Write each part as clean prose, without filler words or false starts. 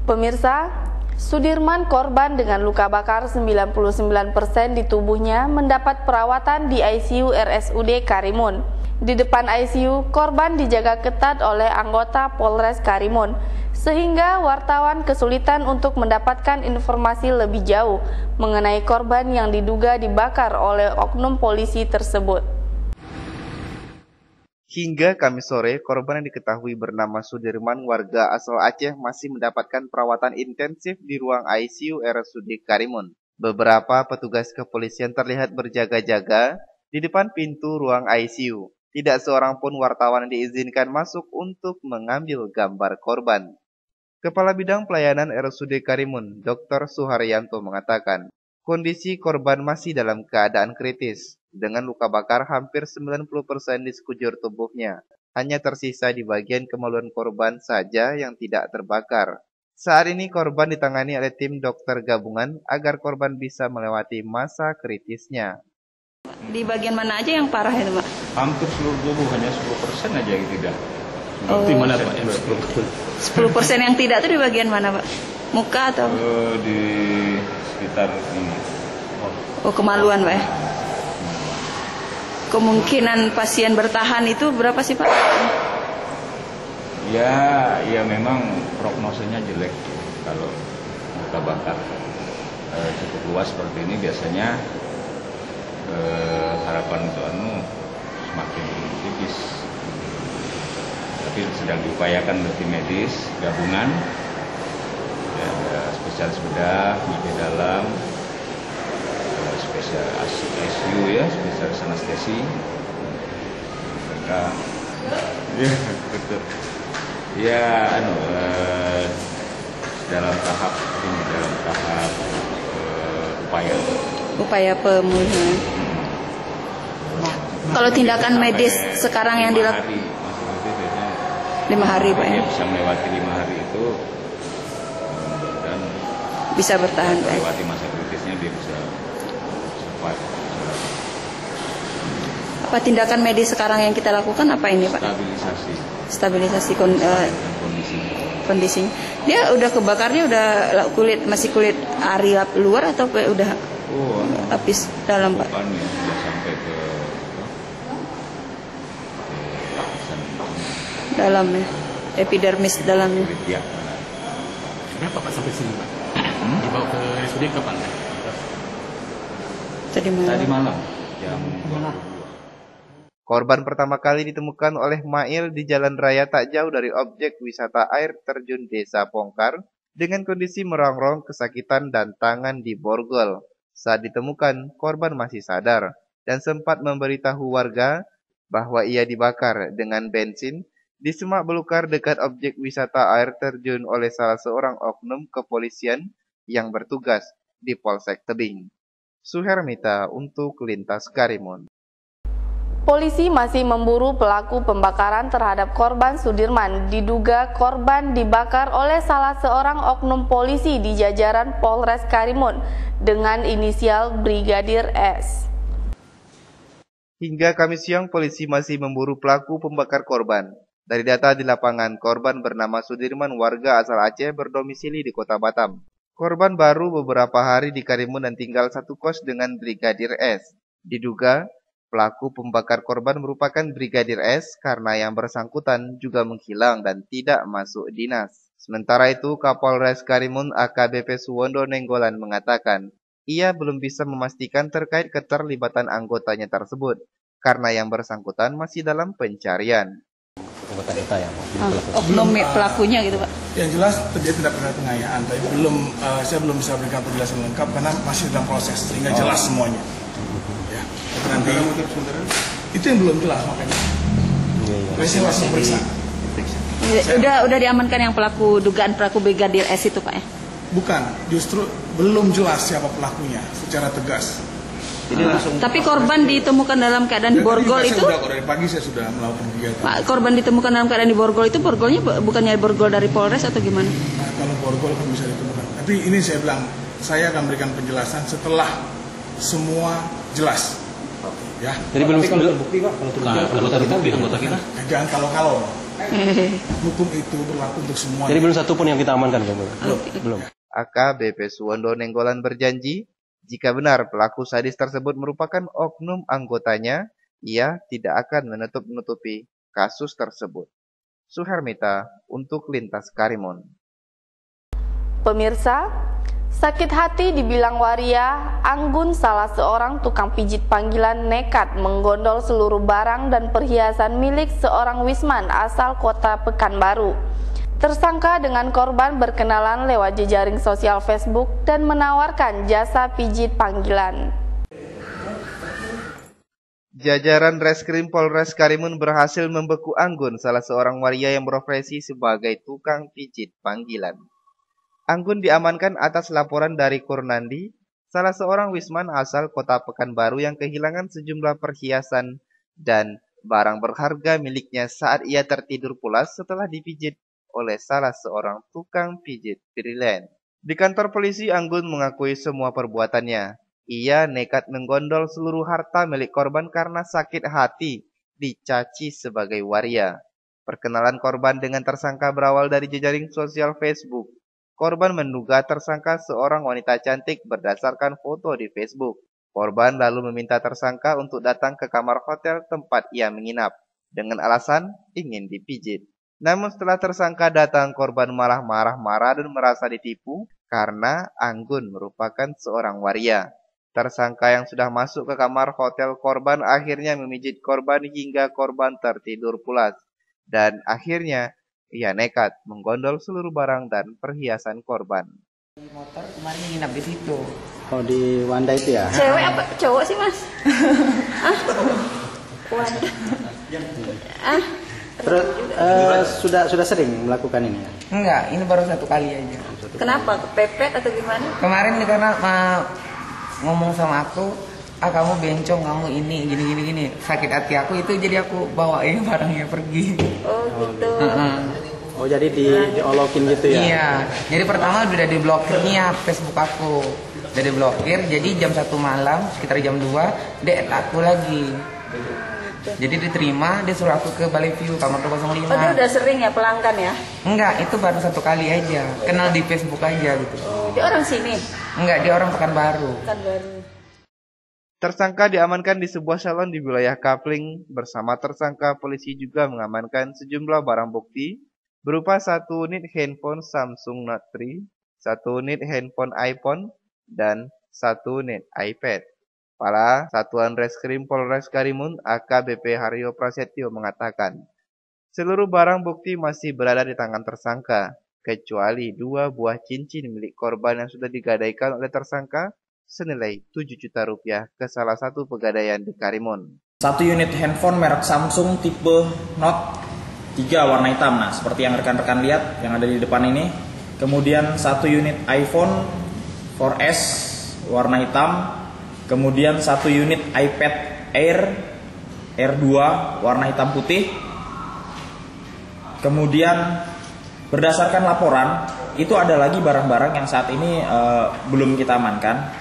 Pemirsa, Sudirman, korban dengan luka bakar 99% di tubuhnya, mendapat perawatan di ICU RSUD Karimun. Di depan ICU, korban dijaga ketat oleh anggota Polres Karimun, sehingga wartawan kesulitan untuk mendapatkan informasi lebih jauh mengenai korban yang diduga dibakar oleh oknum polisi tersebut. Hingga Kamis sore, korban yang diketahui bernama Sudirman, warga asal Aceh, masih mendapatkan perawatan intensif di ruang ICU RSUD Karimun. Beberapa petugas kepolisian terlihat berjaga-jaga di depan pintu ruang ICU. Tidak seorang pun wartawan diizinkan masuk untuk mengambil gambar korban. Kepala Bidang Pelayanan RSUD Karimun, Dr. Suharyanto mengatakan, kondisi korban masih dalam keadaan kritis, dengan luka bakar hampir 90% di sekujur tubuhnya. Hanya tersisa di bagian kemaluan korban saja yang tidak terbakar. Saat ini korban ditangani oleh tim dokter gabungan agar korban bisa melewati masa kritisnya. Di bagian mana aja yang parah itu, Pak? Hampir seluruh tubuh, hanya 10% aja yang tidak. Di mana, Pak? 10% yang tidak itu di bagian mana, Pak? Muka atau? Di sekitar ini. Oh, kemaluan, Pak ya? Kemungkinan pasien bertahan itu berapa sih, Pak? Ya memang prognosenya jelek kalau luka bakar cukup luas seperti ini. Biasanya harapan untuk semakin tipis. Tapi sedang diupayakan oleh tim medis gabungan, ya, spesialis bedah, gizi dalam, spesialis ICU ya, spesialis anestesi. Mereka ya betul. Ya dalam tahap upaya pemulihan. Kalau tindakan medis sekarang yang dilakukan 5 hari, Pak ya. Bisa melewati 5 hari itu dan bisa bertahan, Pak. Melewati masa kritisnya dia bisa survive. Apa tindakan medis sekarang yang kita lakukan apa ini, Pak? Stabilisasi kondisinya. Dia udah kebakarnya udah masih kulit ari luar atau udah lapis dalam, Pak? Sudah sampai ke dalam ya, epidermis dalamnya. Berapa Pak sampai sini, Pak? Dibawa ke RSUD kapan? Tadi malam jam 22. Korban pertama kali ditemukan oleh Mail di jalan raya tak jauh dari objek wisata air terjun Desa Pongkar dengan kondisi merongrong, kesakitan, dan tangan di borgol. Saat ditemukan, korban masih sadar dan sempat memberitahu warga bahwa ia dibakar dengan bensin di semak belukar dekat objek wisata air terjun oleh salah seorang oknum kepolisian yang bertugas di Polsek Tebing. Suhermita untuk Lintas Karimun. Polisi masih memburu pelaku pembakaran terhadap korban Sudirman. Diduga korban dibakar oleh salah seorang oknum polisi di jajaran Polres Karimun dengan inisial Brigadir S. Hingga Kamis siang, polisi masih memburu pelaku pembakar korban. Dari data di lapangan, korban bernama Sudirman, warga asal Aceh berdomisili di Kota Batam. Korban baru beberapa hari di Karimun dan tinggal satu kos dengan Brigadir S. Diduga pelaku pembakar korban merupakan Brigadir S karena yang bersangkutan juga menghilang dan tidak masuk dinas. Sementara itu, Kapolres Karimun AKBP Suwondo Nenggolan mengatakan, ia belum bisa memastikan terkait keterlibatan anggotanya tersebut karena yang bersangkutan masih dalam pencarian. Oknum pelakunya gitu, Pak. Yang jelas terjadi tindak pidana pengayaan, tapi saya belum bisa berikan penjelasan lengkap karena masih dalam proses sehingga jelas semuanya. Ya, tapi nanti itu yang belum jelas makanya. Masih periksa. Udah diamankan yang dugaan pelaku Brigadir S itu, Pak ya? Bukan, justru belum jelas siapa pelakunya secara tegas. Tapi korban ditemukan dalam keadaan di borgol itu? Dari pagi saya sudah melakukan kegiatan. Pak, korban ditemukan dalam keadaan di borgol itu, borgolnya bukannya borgol dari Polres atau gimana? Nah, kalau borgol kan bisa ditemukan. Tapi ini saya bilang, saya akan berikan penjelasan setelah semua jelas. Ya. Jadi belum terbukti, Pak. Kalau terbukti anggota kita. Jangan kalau Hukum itu berlaku untuk semuanya. Jadi belum satu pun yang kita amankan, belum. AKBP Suwondo Nenggolan berjanji, jika benar pelaku sadis tersebut merupakan oknum anggotanya, ia tidak akan menutup-nutupi kasus tersebut. Suhermita untuk Lintas Karimun. Pemirsa, sakit hati dibilang waria, Anggun salah seorang tukang pijit panggilan nekat menggondol seluruh barang dan perhiasan milik seorang Wisman asal kota Pekanbaru. Tersangka dengan korban berkenalan lewat jejaring sosial Facebook dan menawarkan jasa pijit panggilan. Jajaran Reskrim Polres Karimun berhasil membeku Anggun, salah seorang waria yang berprofesi sebagai tukang pijit panggilan. Anggun diamankan atas laporan dari Kurnandi, salah seorang Wisman asal kota Pekanbaru yang kehilangan sejumlah perhiasan dan barang berharga miliknya saat ia tertidur pulas setelah dipijit oleh salah seorang tukang pijit freelance. Di kantor polisi, Anggun mengakui semua perbuatannya. Ia nekat menggondol seluruh harta milik korban karena sakit hati dicaci sebagai waria. Perkenalan korban dengan tersangka berawal dari jejaring sosial Facebook. Korban menduga tersangka seorang wanita cantik berdasarkan foto di Facebook. Korban lalu meminta tersangka untuk datang ke kamar hotel tempat ia menginap dengan alasan ingin dipijit. Namun setelah tersangka datang, korban malah marah-marah dan merasa ditipu karena Anggun merupakan seorang waria. Tersangka yang sudah masuk ke kamar hotel korban akhirnya memijit korban hingga korban tertidur pulas. Dan akhirnya ia nekat menggondol seluruh barang dan perhiasan korban. Di motor kemarin nginap di situ. Oh, di Wanda itu ya? Cewek apa cowok sih, Mas? Wanda. Terus sudah sering melakukan ini ya? Enggak, ini baru satu kali aja. Kenapa? Kepepet atau gimana? Kemarin karena ngomong sama aku, kamu bencong, kamu ini gini. Sakit hati aku itu, jadi aku bawain barangnya pergi. Oh gitu. Oh, jadi diolokin gitu ya? Iya, jadi pertama udah diblokir nih ya Facebook aku. Udah diblokir, jadi jam 1 malam, sekitar jam 2, dia add aku lagi. Jadi diterima, dia suruh aku ke Balai View, kamar 205. Oh, dia udah sering ya pelanggan ya? Enggak, itu baru satu kali aja. Kenal di Facebook aja gitu. Oh, dia orang sini? Enggak, dia orang Pekanbaru. Tersangka diamankan di sebuah salon di wilayah Kapling. Bersama tersangka, polisi juga mengamankan sejumlah barang bukti berupa 1 unit handphone Samsung Note 3, 1 unit handphone iPhone, dan 1 unit iPad. Kepala Satuan Reskrim Polres Karimun AKBP Haryo Prasetyo mengatakan, seluruh barang bukti masih berada di tangan tersangka, kecuali 2 buah cincin milik korban yang sudah digadaikan oleh tersangka senilai 7 juta rupiah ke salah satu pegadaian di Karimun. 1 unit handphone merek Samsung tipe Note 3 warna hitam, nah seperti yang rekan-rekan lihat yang ada di depan ini. Kemudian 1 unit iPhone 4S warna hitam. Kemudian 1 unit iPad Air R2 warna hitam putih. Kemudian berdasarkan laporan itu ada lagi barang-barang yang saat ini belum kita amankan.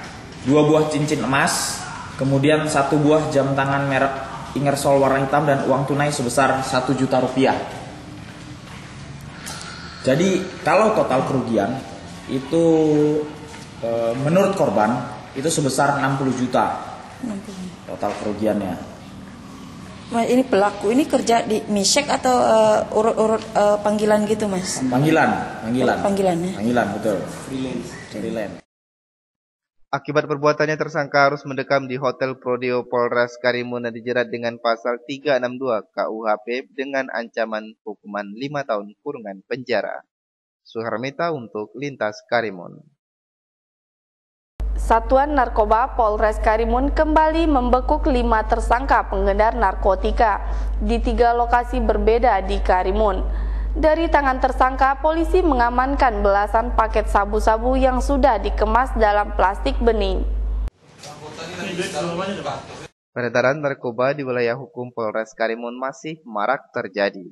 2 buah cincin emas, kemudian 1 buah jam tangan merek Ingersoll warna hitam dan uang tunai sebesar 1 juta rupiah. Jadi kalau total kerugian itu menurut korban itu sebesar 60 juta total kerugiannya. Mas, ini pelaku ini kerja di Misek atau urut-urut panggilan gitu, Mas? Panggilan ya? Panggilan, betul. Freelance. Akibat perbuatannya, tersangka harus mendekam di Hotel Prodeo Polres Karimun dan dijerat dengan pasal 362 KUHP dengan ancaman hukuman 5 tahun kurungan penjara. Suhermita untuk Lintas Karimun. Satuan Narkoba Polres Karimun kembali membekuk 5 tersangka pengedar narkotika di 3 lokasi berbeda di Karimun. Dari tangan tersangka, polisi mengamankan belasan paket sabu-sabu yang sudah dikemas dalam plastik bening. Peredaran narkoba di wilayah hukum Polres Karimun masih marak terjadi.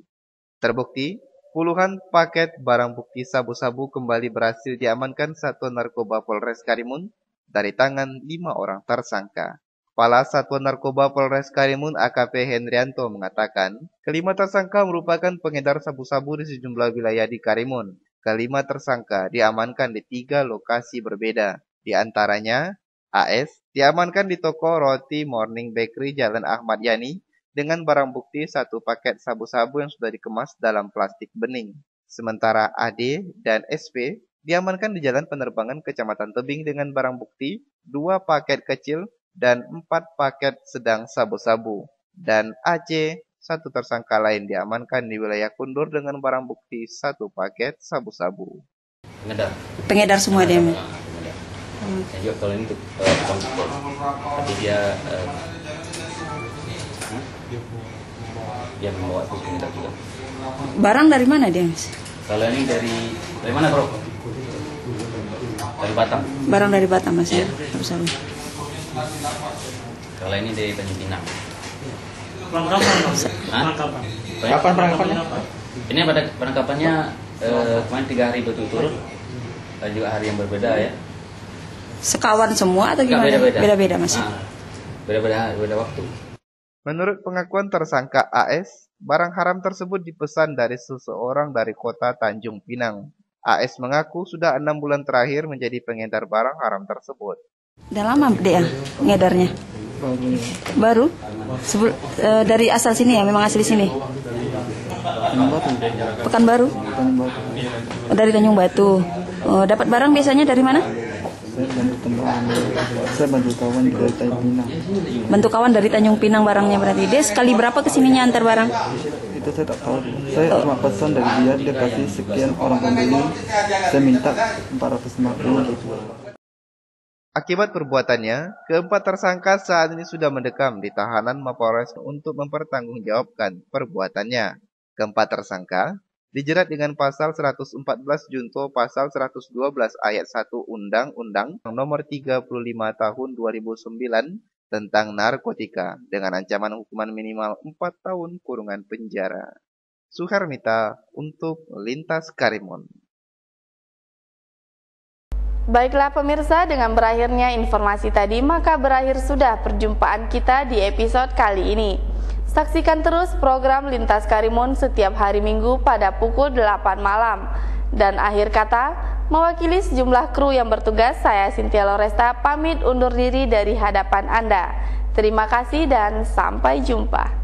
Terbukti, puluhan paket barang bukti sabu-sabu kembali berhasil diamankan Satuan Narkoba Polres Karimun dari tangan 5 orang tersangka. Kepala Satuan Narkoba Polres Karimun AKP Hendrianto mengatakan, kelima tersangka merupakan pengedar sabu-sabu di sejumlah wilayah di Karimun. Kelima tersangka diamankan di 3 lokasi berbeda. Di antaranya, AS diamankan di toko roti Morning Bakery Jalan Ahmad Yani dengan barang bukti 1 paket sabu-sabu yang sudah dikemas dalam plastik bening. Sementara AD dan SP diamankan di Jalan Penerbangan Kecamatan Tebing dengan barang bukti 2 paket kecil dan 4 paket sedang sabu-sabu. Dan AC, 1 tersangka lain diamankan di wilayah Kundur dengan barang bukti 1 paket sabu-sabu. Pengedar semua dia. Juga kalau ini untuk pengepul, tapi dia membawa itu pengedar juga. Barang dari mana dia, Mas? Kalau ini dari mana, Bro? Dari Batam. Barang dari Batam, Mas, ya? Sabu-sabu. Kalau ini dari Tanjung Pinang. Kapan penangkapannya? Ini pada penangkapannya kemarin 3 hari berturut-turut, dan juga hari yang berbeda ya. Sekawan semua atau gimana? Beda-beda, Mas. Beda waktu. Menurut pengakuan tersangka AS, barang haram tersebut dipesan dari seseorang dari kota Tanjung Pinang. AS mengaku sudah 6 bulan terakhir menjadi pengedar barang haram tersebut. Udah lama dia ngedarnya? Baru? Dari asal sini ya? Memang asli sini? Pekanbaru? Dari Tanjung Batu. Dapat barang biasanya dari mana? Saya bantu kawan dari Tanjung Pinang. Bantu kawan dari Tanjung Pinang barangnya berarti. Dia sekali berapa kesininya antar barang? Itu saya tak tahu. Saya cuma pesan dari dia kasih sekian orang pembeli. Saya minta 450 gitu. Akibat perbuatannya, keempat tersangka saat ini sudah mendekam di tahanan Mapolres untuk mempertanggungjawabkan perbuatannya. Keempat tersangka dijerat dengan pasal 114 junto pasal 112 ayat 1 Undang-Undang Nomor 35 Tahun 2009 tentang narkotika dengan ancaman hukuman minimal 4 tahun kurungan penjara. Suharmita untuk Lintas Karimun. Baiklah pemirsa, dengan berakhirnya informasi tadi, maka berakhir sudah perjumpaan kita di episode kali ini. Saksikan terus program Lintas Karimun setiap hari Minggu pada pukul 8 malam. Dan akhir kata, mewakili sejumlah kru yang bertugas, saya Cynthia Loresta pamit undur diri dari hadapan Anda. Terima kasih dan sampai jumpa.